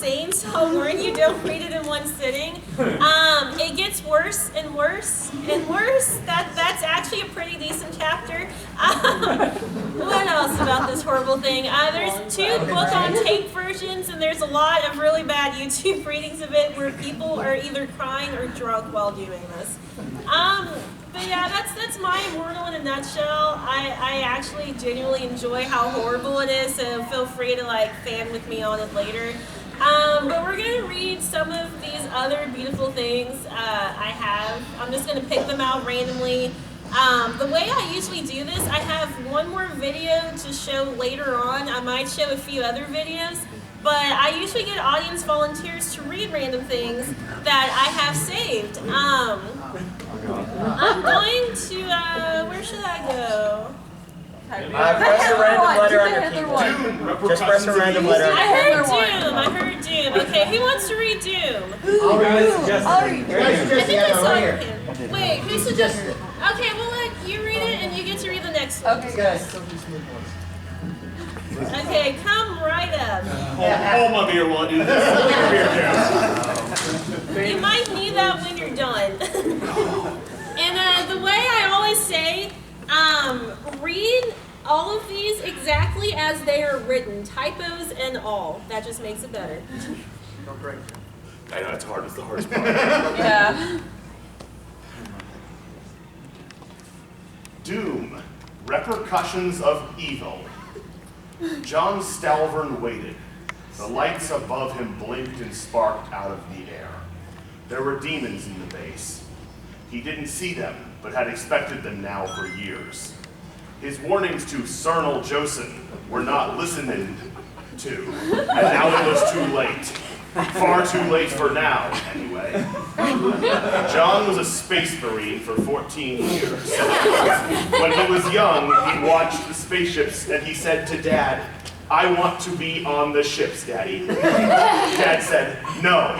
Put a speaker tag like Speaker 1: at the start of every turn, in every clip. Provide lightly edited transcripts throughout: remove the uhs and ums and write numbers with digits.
Speaker 1: insane, so I'll warn you, don't read it in one sitting. It gets worse and worse and worse. That's actually a pretty decent chapter. What else about this horrible thing? There's 2 book on tape versions, and there's a lot of really bad YouTube readings of it where people are either crying or drunk while doing this. But yeah, that's my Immortal in a nutshell. I actually genuinely enjoy how horrible it is, so feel free to like fan with me on it later. But we're gonna read some of these other beautiful things I have. I'm just gonna pick them out randomly. The way I usually do this, I have one more video to show later on. I might show a few other videos, but I usually get audience volunteers to read random things that I have saved. I'm going to, where should I go?
Speaker 2: Press a random letter on your keyboard. Just press a random letter.
Speaker 1: I heard Doom. Okay, who wants to read Doom?
Speaker 2: I'll suggest
Speaker 1: I think I saw your hand. Wait, who suggested it? Okay, well let you read it and you get to read the next one.
Speaker 2: Okay, guys.
Speaker 1: Okay, come right up.
Speaker 3: Hold my beer while I do this.
Speaker 1: You might need that when you're done. And the way I always say, read all of these exactly as they are written, typos and all. That just makes it better.
Speaker 3: I know it's hard. It's the hardest part.
Speaker 1: Yeah.
Speaker 3: Doom, repercussions of evil. John Stalvern waited. The lights above him blinked and sparked out of the air. There were demons in the base. He didn't see them, but had expected them now for years. His warnings to Cernal Josen were not listened to, and now it was too late. Far too late for now, anyway. John was a space marine for 14 years. When he was young, he watched the spaceships and he said to Dad, "I want to be on the ships, Daddy." Dad said, "No,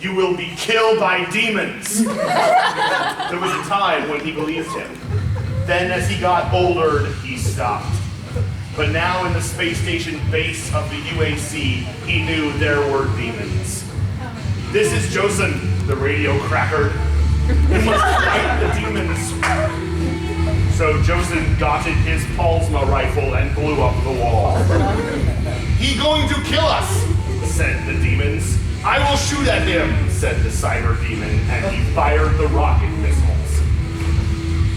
Speaker 3: you will be killed by demons." There was a time when he believed him. Then as he got older, he stopped. But now in the space station base of the UAC, he knew there were demons. "This is Josen," the radio crackered. "We must fight the demons." So Josen got in his Palsma rifle and blew up the wall. "He going to kill us," said the demons. "I will shoot at him," said the cyber demon, and he fired the rocket missiles.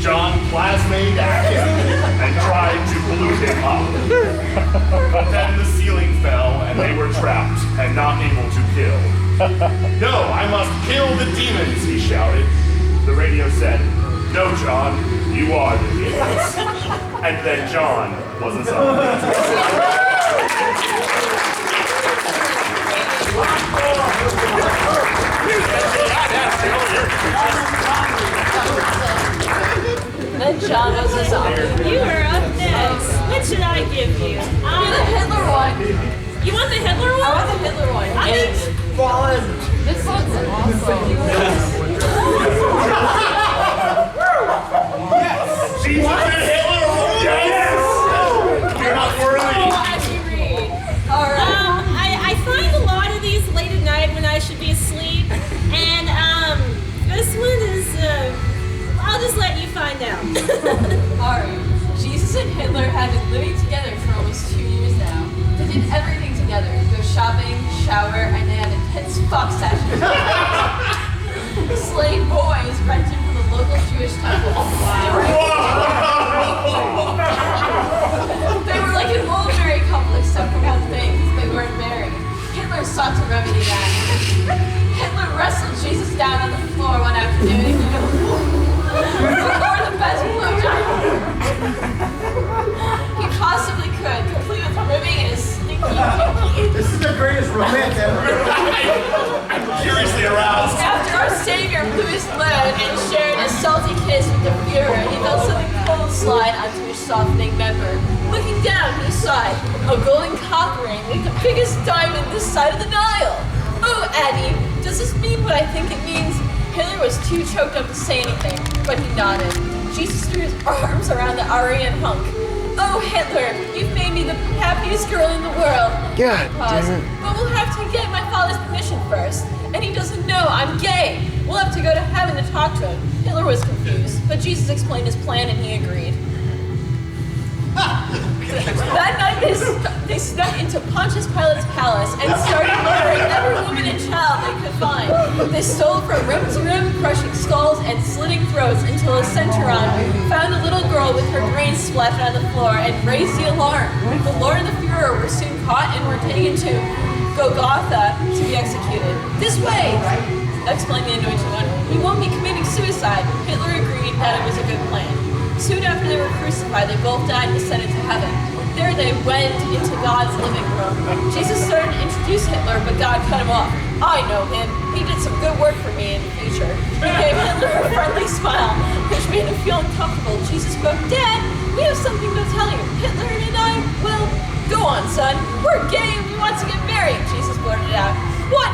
Speaker 3: John plasmade at him and tried to glue him up. But then the ceiling fell and they were trapped and not able to kill. "No, I must kill the demons," he shouted. The radio said, "No, John, you are the demons." And then John was a zombie.
Speaker 1: Then John was a zombie. You are up next. What should I give you?
Speaker 4: The Hitler one.
Speaker 1: You want the Hitler one?
Speaker 4: I want the Hitler one.
Speaker 1: This
Speaker 4: one's awesome.
Speaker 3: Jesus and Hitler! Yes! You're not worthy!
Speaker 1: Alright. I find a lot of these late at night when I should be asleep. And this one is I'll just let you find out.
Speaker 4: Alright. Jesus and Hitler have been living together for almost 2 years now. They did everything together. Go shopping, shower, and they had intense fuck sessions. Slave boys rented from the local Jewish temple. They were like an old married couple except for one thing. They weren't married. Hitler sought to remedy that. Hitler wrestled Jesus down on the floor one afternoon and for the best blowjob he possibly could, complete with ribbing and his stinky pinky.
Speaker 2: This is the greatest romance ever.
Speaker 3: I'm curiously aroused.
Speaker 4: After our Savior blew his load and shared a salty kiss with the Führer, he felt something cold slide onto his softening member. Looking down to his side, a golden cock ring with the biggest diamond this side of the Nile. "Oh, Addie, does this mean what I think it means?" Hitler was too choked up to say anything, but he nodded. Jesus threw his arms around the Aryan hunk. Oh, Hitler, you've made me the happiest girl in the world.
Speaker 5: God
Speaker 4: Pause.
Speaker 5: damn it.
Speaker 4: But we'll have to get my father's permission first. And he doesn't know I'm gay. We'll have to go to heaven to talk to him. Hitler was confused, but Jesus explained his plan and he agreed. That night they snuck into Pontius Pilate's palace and started murdering every woman and child they could find. They stole from rim to rim, crushing skulls and slitting throats until a centurion found a little girl with her brains splashed on the floor and raised the alarm. The Lord and the Fuhrer were soon caught and were taken to Golgotha to be executed. This way, explained the anointed one. We won't be committing suicide. Hitler agreed that it was a good plan. Soon after they were crucified, they both died and ascended to heaven. There they went into God's living room. Jesus started to introduce Hitler, but God cut him off. I know him. He did some good work for me in the future. He gave Hitler a friendly smile, which made him feel uncomfortable. Jesus spoke, Dad, we have something to tell you. Hitler and I, well, go on, son. We're gay and we want to get married, Jesus blurted out. What?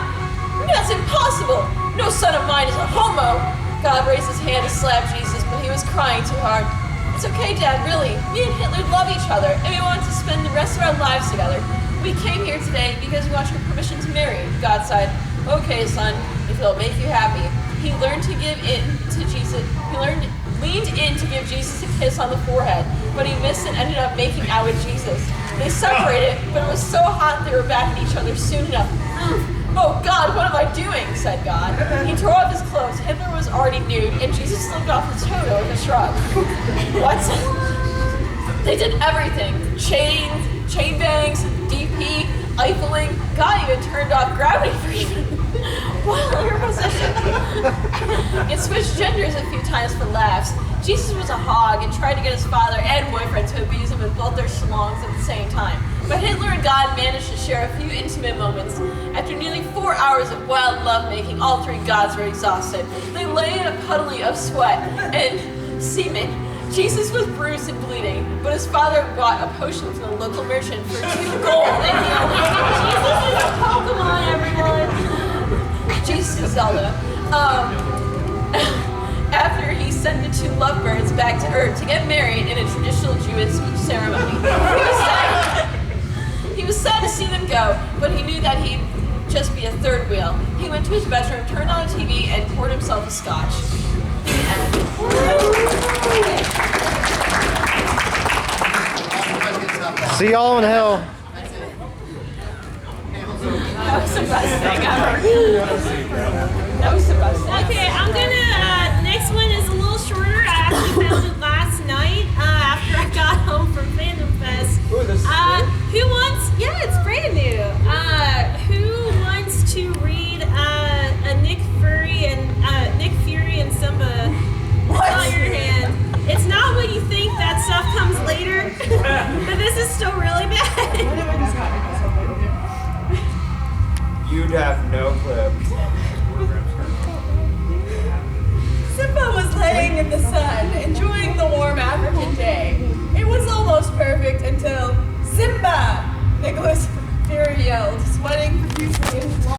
Speaker 4: That's impossible. No son of mine is a homo. God raised his hand to slap Jesus, but he was crying too hard. It's okay, Dad, really. Me and Hitler love each other, and we want to spend the rest of our lives together. We came here today because we want your permission to marry. God sighed, okay, son, if it'll make you happy. He learned to give in to Jesus. Leaned in to give Jesus a kiss on the forehead, but he missed and ended up making out with Jesus. They separated, but it was so hot they were back at each other soon enough. Oh God, what am I doing? Said God. He tore off his clothes. Hitler was already nude, and Jesus slipped off his toto with a shrug. What? They did everything. Chain bangs, DP, Eiffeling. God even turned off gravity for even while in her position. It switched genders a few times for laughs. Jesus was a hog and tried to get his father and boyfriend to abuse him with both their schlongs at the same time. But Hitler and God managed to share a few intimate moments. After nearly 4 hours of wild lovemaking, all three gods were exhausted. They lay in a puddle of sweat and semen. Jesus was bruised and bleeding, but his father bought a potion from the local merchant for 2 gold and he only Jesus is a Pokemon, everyone! Jesus is Zelda. After he sent the 2 lovebirds back to Earth to get married in a traditional Jewish ceremony. He was sad to see them go, but he knew that he'd just be a third wheel. He went to his bedroom, turned on a TV, and poured himself a scotch. The end.
Speaker 5: See y'all in hell.
Speaker 4: That was the best thing ever. That was the best thing.
Speaker 1: Okay, I'm gonna, next one is a little shorter. I actually found it last night after I got home from Fandom Fest.
Speaker 2: Ooh, this is
Speaker 1: Who wants, yeah, it's brand new. Who wants to read a Nick Fury and Simba? On your hand. It's not what you think, that stuff comes later, but this is still really bad.
Speaker 2: You'd have no clue.
Speaker 4: Simba was laying in the sun, enjoying the warm African day. It was almost perfect until Simba! Nicholas Fury yelled, sweating profusely